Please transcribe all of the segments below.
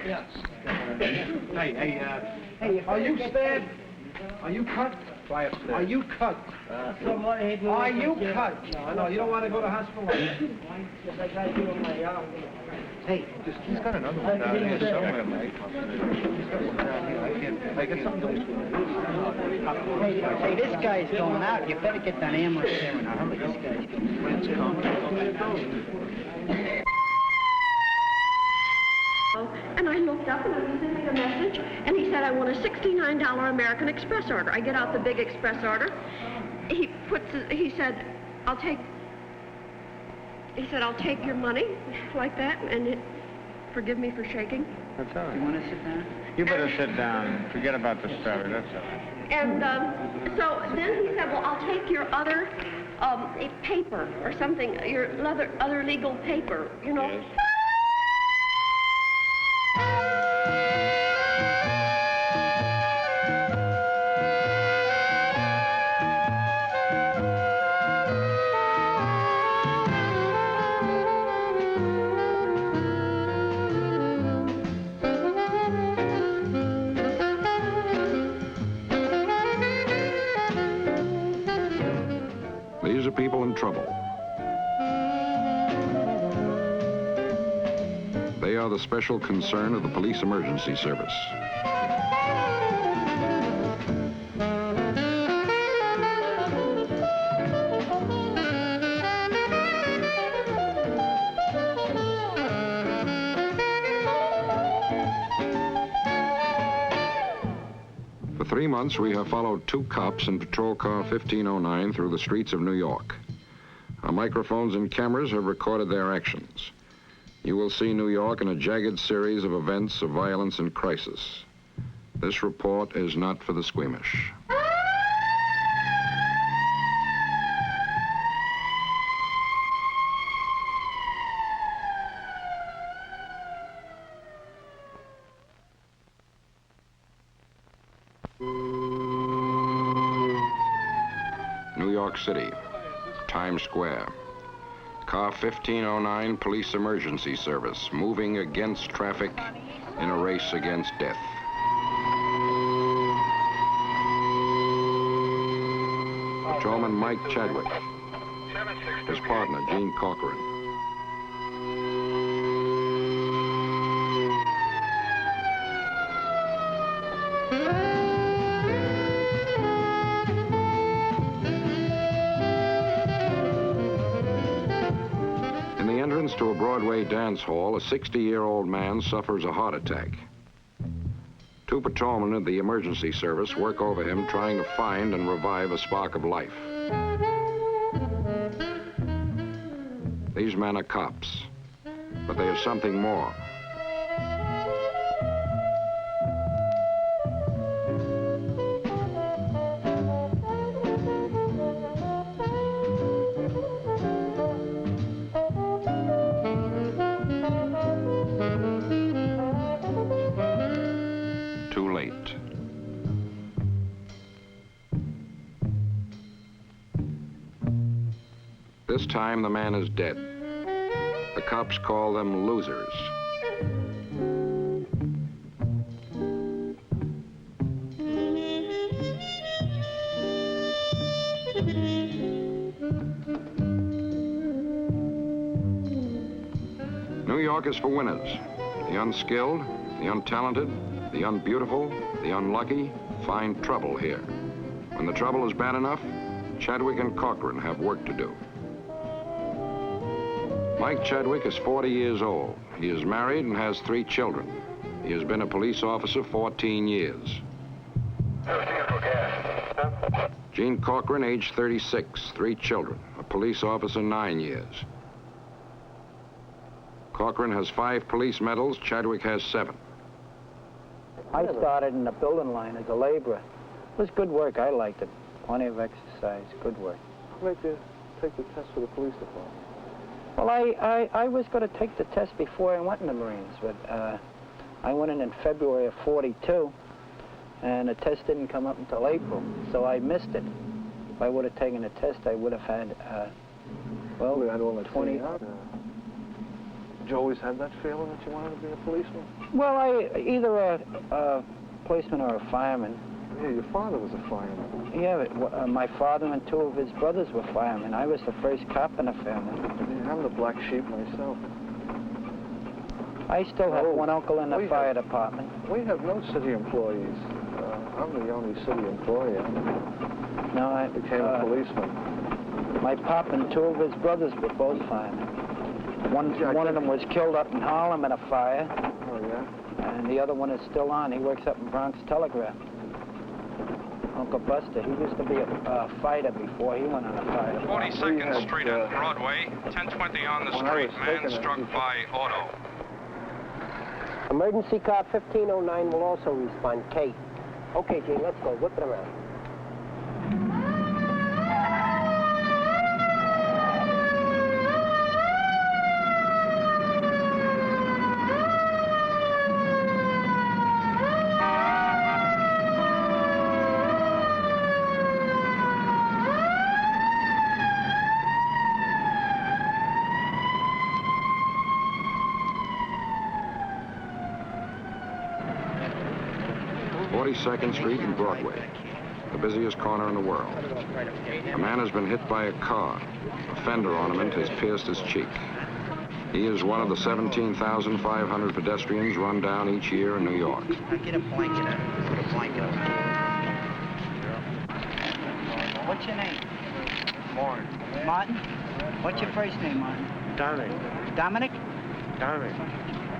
Yes. Hey, are you stabbed? Are you cut? Try upstairs. Are you cut? Are you cut? No, you don't want to go to hospital? Yes, I got you in my arm. Hey, he's got another one down here somewhere, Mike. I get something. Hey, this guy's going out. You better get that ambulance there in a hurry. This guy's going. And I looked up and I was leaving a message, and he said, I want a $69 American Express order. I get out the big Express order. He said, I'll take your money, like that, and forgive me for shaking. That's all right. You want to sit down? You better sit down. Forget about the story, that's all right. And so then he said, well, I'll take your other paper or something, your other legal paper, you know. Yes. These are people in trouble. They are the special concern of the Police Emergency Service. For 3 months, we have followed 2 cops in patrol car 1509 through the streets of New York. Our microphones and cameras have recorded their actions. You will see New York in a jagged series of events of violence and crisis. This report is not for the squeamish. New York City, Times Square. Car 1509, Police Emergency Service, moving against traffic in a race against death. Patrolman Mike Chadwick, his partner, Jean Cochran. To a Broadway dance hall, a 60-year-old man suffers a heart attack. 2 patrolmen of the emergency service work over him, trying to find and revive a spark of life. These men are cops, but they are something more. This time, the man is dead. The cops call them losers. New York is for winners. The unskilled, the untalented, the unbeautiful, the unlucky find trouble here. When the trouble is bad enough, Chadwick and Cochran have work to do. Mike Chadwick is 40 years old. He is married and has 3 children. He has been a police officer 14 years. Jean Cochran, age 36, 3 children, a police officer 9 years. Cochran has 5 police medals, Chadwick has 7. I started in the building line as a laborer. It was good work, I liked it. Plenty of exercise, good work. I'd like to take the test for the police department. Well, I was going to take the test before I went in the Marines, but I went in February of '42, and the test didn't come up until April, so I missed it. If I would have taken the test, I would have had, well, we had all the 20. Did you always have that feeling that you wanted to be a policeman? Well, either a policeman or a fireman. Yeah, your father was a fireman. Yeah, but, my father and two of his brothers were firemen. I was the first cop in the family. Yeah, I'm the black sheep myself. I still have one uncle in the fire department. We have no city employees. I'm the only city employee. No, I became a policeman. My pop and two of his brothers were both firemen. One of them was killed up in Harlem in a fire. Oh, yeah? And the other one is still on. He works up in Bronx Telegraph. Uncle Buster, he used to be a fighter before he went on a fire. 42nd Street and Broadway, 1020 on the street. Man struck by auto. Emergency car 1509 will also respond. Kate. Okay, Gene, let's go. Whip it around. Second Street and Broadway, the busiest corner in the world. A man has been hit by a car. A fender ornament has pierced his cheek. He is one of the 17,500 pedestrians run down each year in New York. Get a blanket out. Put a blanket on. What's your name? Martin. Martin? What's your first name, Martin? Dominic. Dominic? Dominic.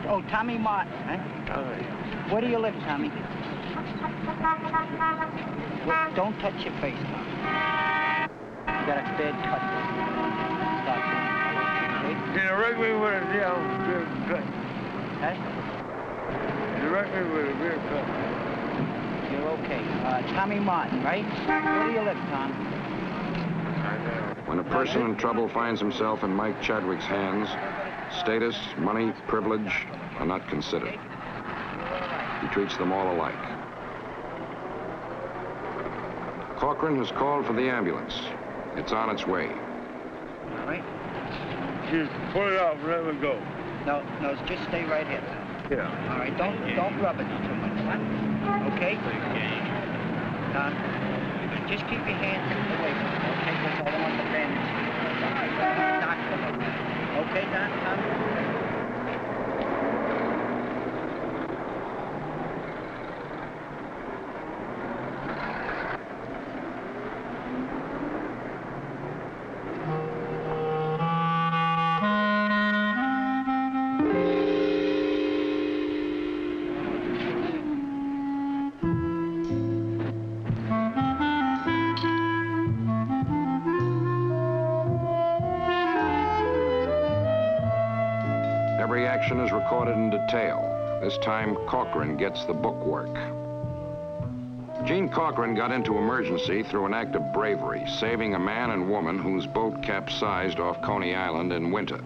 Oh, Tommy Martin, huh? Dominic. Where do you live, Tommy? Well, don't touch your face, Tommy. You got a bad cut. Stop doing it, okay? You direct me with a real cut. Huh? Direct me with a real cut. You're okay. Tommy Martin, right? Where do you live, Tom? When a person in trouble finds himself in Mike Chadwick's hands, status, money, privilege are not considered. He treats them all alike. Cochran has called for the ambulance. It's on its way. All right? Just pull it off and let me go. No, just stay right here, Tom. Yeah. All right, don't rub it too much, huh? Okay? Tom, just keep your hands away from it, okay? Because I don't want the bandage. Knock them over. Okay, Tom? Every action is recorded in detail. This time, Cochran gets the book work. Jean Cochran got into emergency through an act of bravery, saving a man and woman whose boat capsized off Coney Island in winter.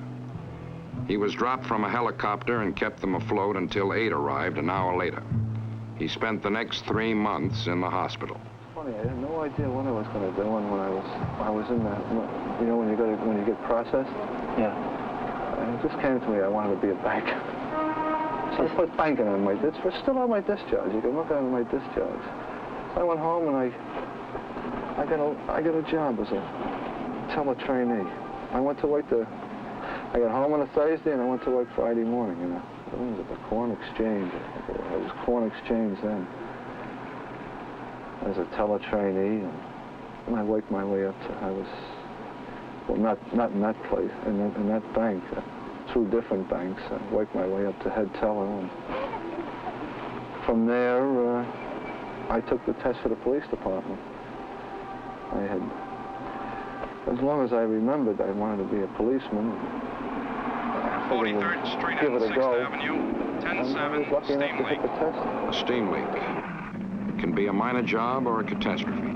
He was dropped from a helicopter and kept them afloat until aid arrived an hour later. He spent the next 3 months in the hospital. Funny, I had no idea what I was going to do when I was in that. You know, when you get processed. Yeah. And it just came to me, I wanted to be a banker. So I put banking on my discharge. It's still on my discharge. You can look at it on my discharge. So I went home and I got a job as a teletrainee. I went to work I got home on a Thursday and I went to work Friday morning, you know. It was at the Corn Exchange. It was Corn Exchange then. As a teletrainee, and I worked my way up to, well, not in that place, in that bank, 2 different banks. I worked my way up to head teller, and from there, I took the test for the police department. As long as I remembered, I wanted to be a policeman. 43rd Street and 6th Avenue, 10-7, steam leak. A steam leak. It can be a minor job or a catastrophe.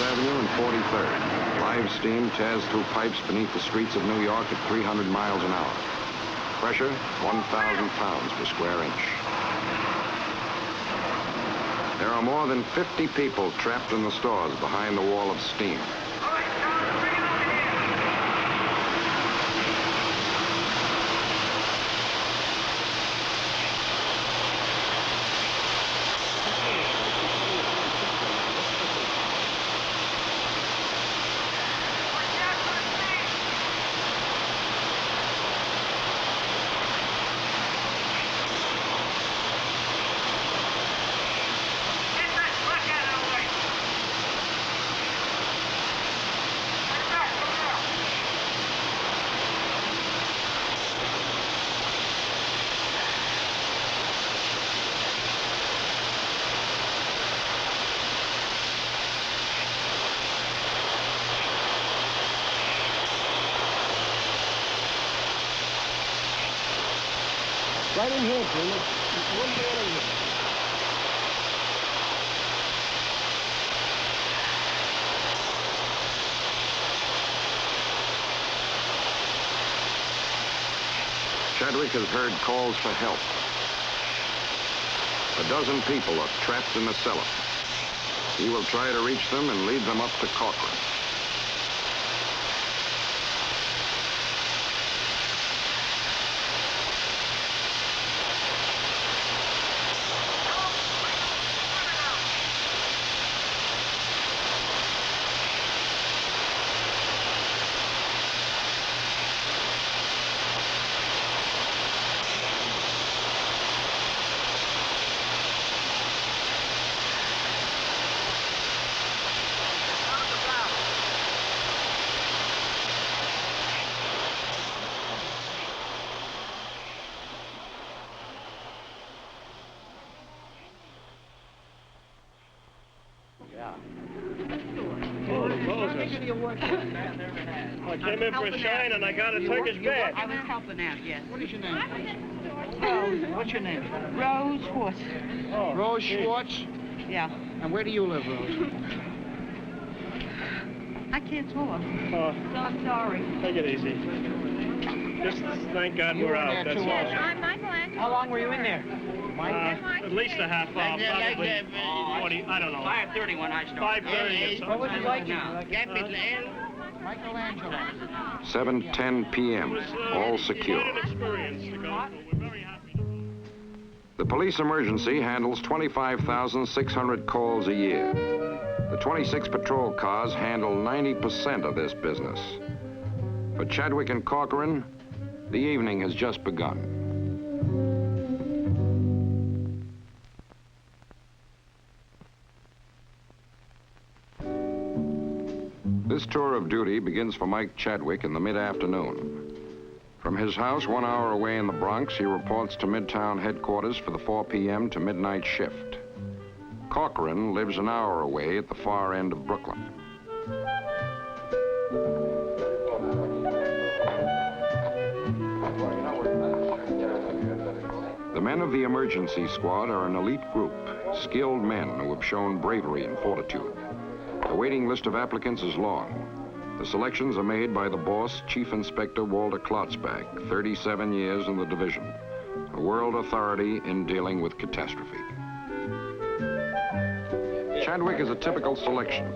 Avenue and 43rd. Live steam tears through pipes beneath the streets of New York at 300 miles an hour. Pressure, 1,000 pounds per square inch. There are more than 50 people trapped in the stores behind the wall of steam. Right in here, Jim. It's one man in here. Chadwick has heard calls for help. A dozen people are trapped in the cellar. He will try to reach them and lead them up to Cochran. I came in for a shine and I got a Turkish bed. I was helping out, yes. What is your name? What's your name? Rose Schwartz. Oh, Rose Schwartz? Yeah. And where do you live, Rose? I can't talk. Oh, So I'm sorry. take it easy. Just thank God we're out, that's all. I'm Michael. How long were you in there? At least a half hour, probably 40, I don't know. 5:30 when I started. 5:30 or What was something. it like? Michelangelo. 7:10 p.m., all secure. Quite an experience to go through. We're very happy. The police emergency handles 25,600 calls a year. The 26 patrol cars handle 90% of this business. For Chadwick and Cochran, the evening has just begun. This tour of duty begins for Mike Chadwick in the mid-afternoon. From his house 1 hour away in the Bronx, he reports to Midtown headquarters for the 4 p.m. to midnight shift. Cochran lives an hour away at the far end of Brooklyn. The men of the emergency squad are an elite group, skilled men who have shown bravery and fortitude. The waiting list of applicants is long. The selections are made by the boss, Chief Inspector Walter Klotzbach, 37 years in the division, a world authority in dealing with catastrophe. Chadwick is a typical selection.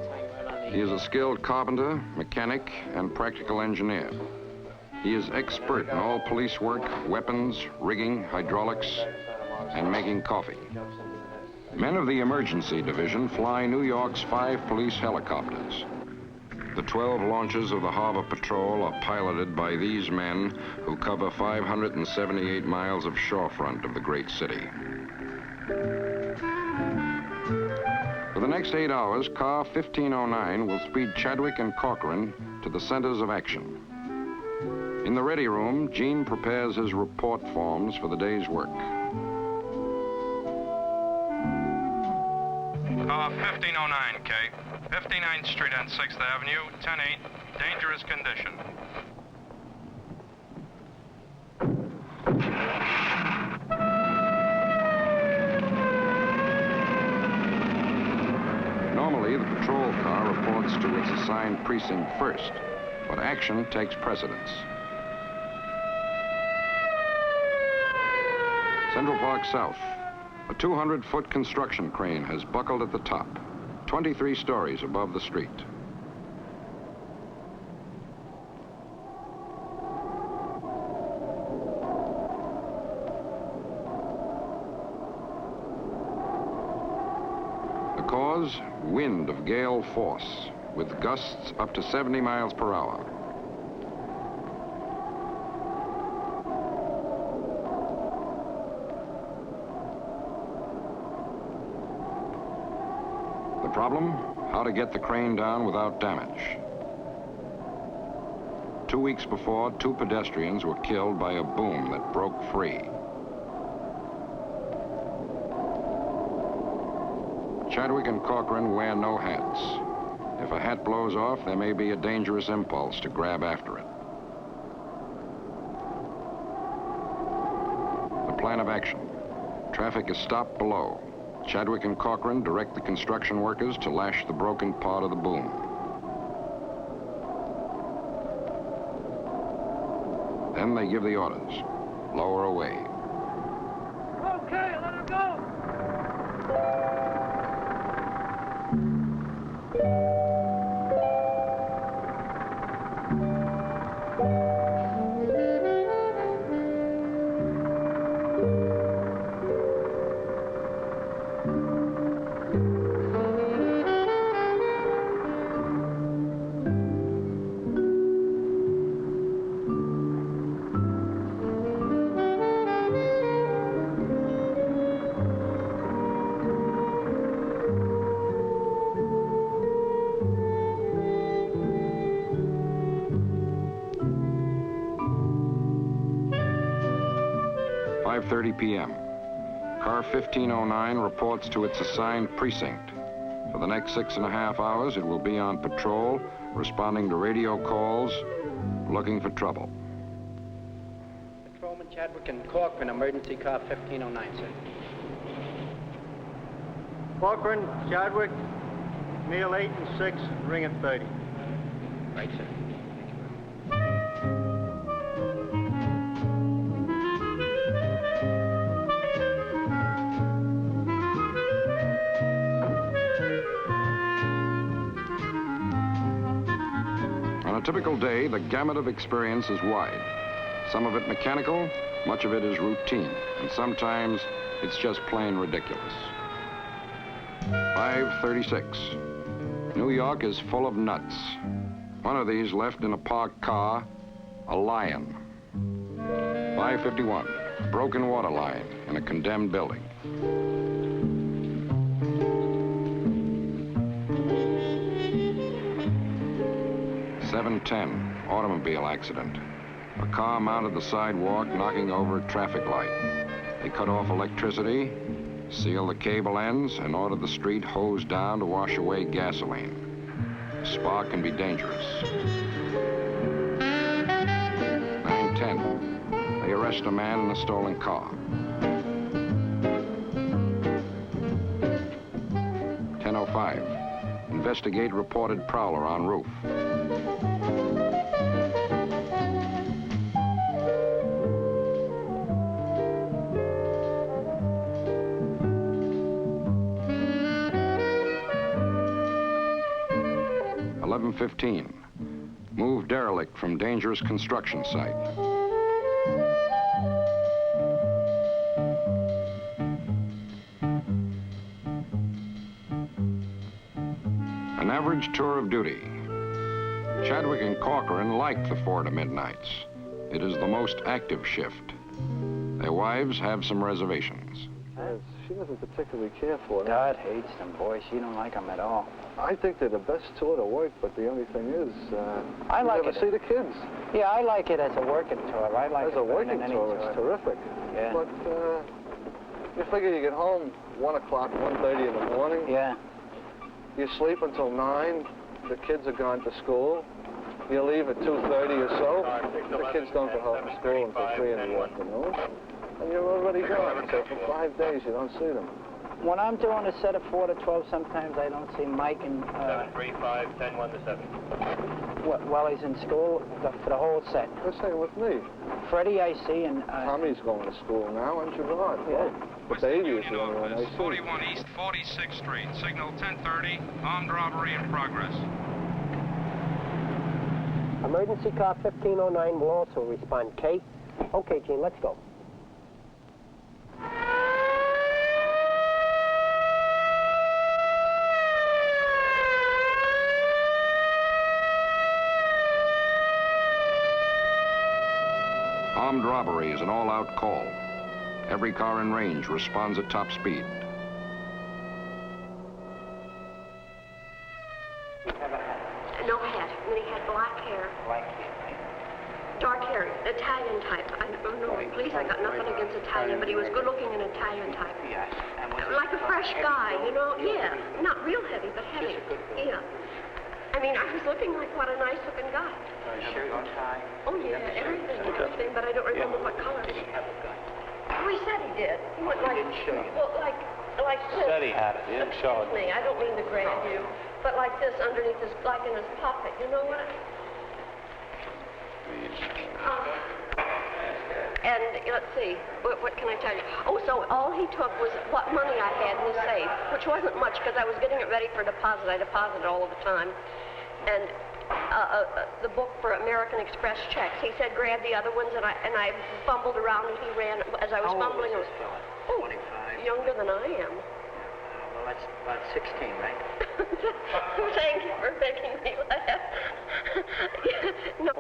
He is a skilled carpenter, mechanic, and practical engineer. He is expert in all police work, weapons, rigging, hydraulics, and making coffee. Men of the emergency division fly New York's 5 police helicopters. The 12 launches of the Harbor Patrol are piloted by these men who cover 578 miles of shorefront of the great city. For the next 8 hours, car 1509 will speed Chadwick and Cochran to the centers of action. In the ready room, Jean prepares his report forms for the day's work. Car 1509, K. 59th Street and 6th Avenue, 10-8, dangerous condition. Normally, the patrol car reports reports to its assigned precinct first, but action takes precedence. Central Park South. A 200-foot construction crane has buckled at the top, 23 stories above the street. The cause? Wind of gale force, with gusts up to 70 miles per hour. The problem? How to get the crane down without damage. 2 weeks before, 2 pedestrians were killed by a boom that broke free. Chadwick and Cochran wear no hats. If a hat blows off, there may be a dangerous impulse to grab after it. The plan of action. Traffic is stopped below. Chadwick and Cochran direct the construction workers to lash the broken part of the boom. Then they give the orders. Lower away. Okay, let her go! 5:30 p.m. Car 1509 reports to its assigned precinct. For the next 6.5 hours, it will be on patrol, responding to radio calls, looking for trouble. Patrolman Chadwick and Cochran, emergency car 1509, sir. Cochran, Chadwick, Neil 8 and 6, ring at 30. Right, sir. On a typical day, the gamut of experience is wide. Some of it mechanical, much of it is routine, and sometimes it's just plain ridiculous. 5:36. New York is full of nuts. One of these left in a parked car, a lion. 5:51. Broken water line in a condemned building. 7:10. Automobile accident. A car mounted the sidewalk, knocking over a traffic light. They cut off electricity, sealed the cable ends, and ordered the street hosed down to wash away gasoline. A spark can be dangerous. 9:10. They arrest a man in a stolen car. 10:05. Investigate reported prowler on roof. 11:15. Move derelict from dangerous construction site. 'An average tour of duty. Chadwick and Cochran liked the 4 to midnights. It is the most active shift. Their wives have some reservations. She doesn't particularly care for them. Dad hates them, boy. She don't like them at all. I think they're the best tour to work, but the only thing is, I you like never it. see the kids. Yeah, I like it as a working tour. I like As it a better working than any tour, it's terrific. Yeah. But you figure you get home 1 o'clock, 1:30 in the morning. Yeah. You sleep until 9. The kids are gone to school. You leave at 2:30 or so. The kids don't go home from school until 3 in the afternoon. And you're already gone. So for 5 days, you don't see them. when I'm doing a set of 4 to 12, sometimes I don't see Mike and 735 10 1 to 7. while he's in school for the whole set. Let's say with me. Freddie, I see, and Tommy's going to school now, and Gerard. Yeah. The baby is the only one I see. 41 East 46th Street. Signal 1030. Armed robbery in progress. Emergency car 1509 will also respond. Kate? Okay, Gene, let's go. Armed robbery is an all-out call. Every car in range responds at top speed. No hat, and he had black hair. Black hair. Dark hair, Italian type. I don't know, please, I got nothing against Italian, but he was good looking and Italian type. Yes. Like a fresh guy, you know? Yeah. Not real heavy, but heavy. Yeah. I mean, I was looking like what a nice looking guy. Shirt and tie. Oh yeah, everything, but I don't remember what color. Did he have a gun? Oh, he said he did. He went like, He didn't show you. well, like this. Said he had it. He didn't show Excuse me, I don't mean to grab you, but like this underneath his, like in his pocket. You know what? And let's see, what can I tell you? Oh, so all he took was what money I had in the safe, which wasn't much because I was getting it ready for deposit. I deposited all of the time. And the book for American Express checks. He said grab the other ones, and I fumbled around, and he ran. As I was fumbling, it was 25. Younger than I am. Well, that's about 16, right? Thank you for making me laugh. No.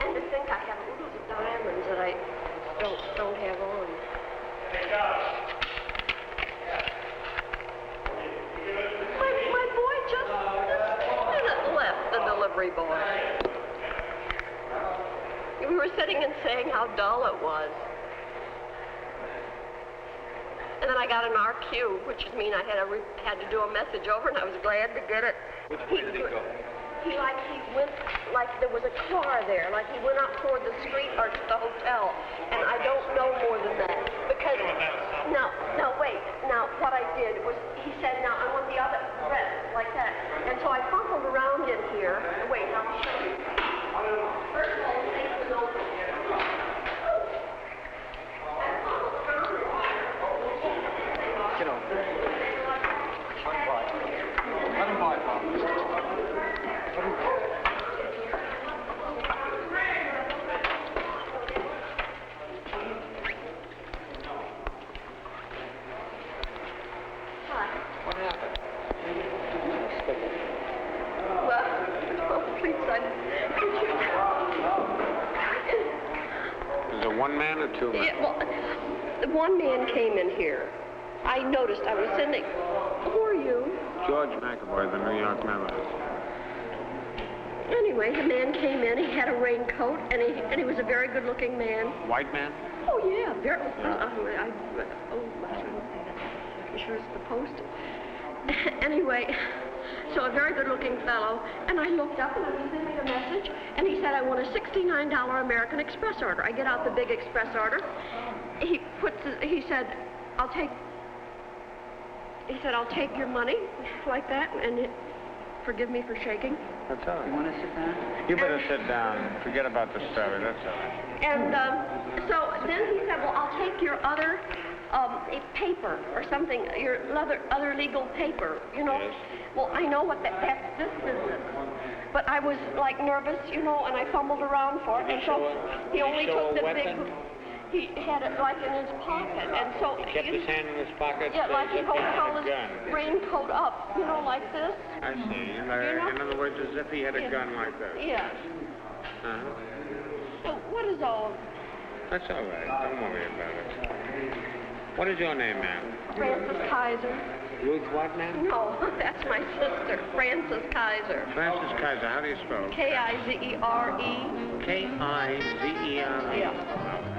And to think I have little diamonds that I don't have on. My boy just this minute left, the delivery boy. We were sitting and saying how dull it was. And then I got an RQ, which means I had to do a message over, and I was glad to get it. Which way did he go? He went, like there was a car there, like he went up toward the street or to the hotel, and I don't know more than that. Because, no, wait, now what I did was, he said, now I want the other dress, like that. And so I fumbled around in here. Wait, I'll show you. First of all, the thing was open. Get on. Let him buy it, Mom. What happened? Well, oh, please, Is it one man or two men? yeah, well, one man came in here. I noticed I was sitting. Who are you? George McAvoy, the New York Memo. Anyway, the man came in. He had a raincoat, and he was a very good-looking man. White man? Oh yeah, very. I shouldn't say that. You sure it's the post? Anyway, so a very good-looking fellow, and I looked up and I was sending a message, and he said I want a $69 American Express order. I get out the big Express order. He said, I'll take your money, like that, and forgive me for shaking. That's all right. You want to sit down? You better sit down. Forget about the story. That's all right. And so then he said, well, I'll take your other paper or something, your other legal paper, you know. Yes. Well, I know what that's this business. But I was like nervous, you know, and I fumbled around for it. Did And he so show he only show took a the weapon? big. He had it like in his pocket, and so He kept his hand in his pocket? yeah, so like he as if holds had all a his gun. raincoat up, you know, like this. I see. You know? In other words, as if he had a Yeah. gun like that. Yeah. Uh-huh. So what is all of That's all right. Don't worry about it. What is your name, ma'am? Frances Kaiser? Ruth what, ma'am? No, that's my sister, Frances Kaiser. Frances Kaiser. How do you spell? K-I-Z-E-R-E. K-I-Z-E-R-E. Yeah.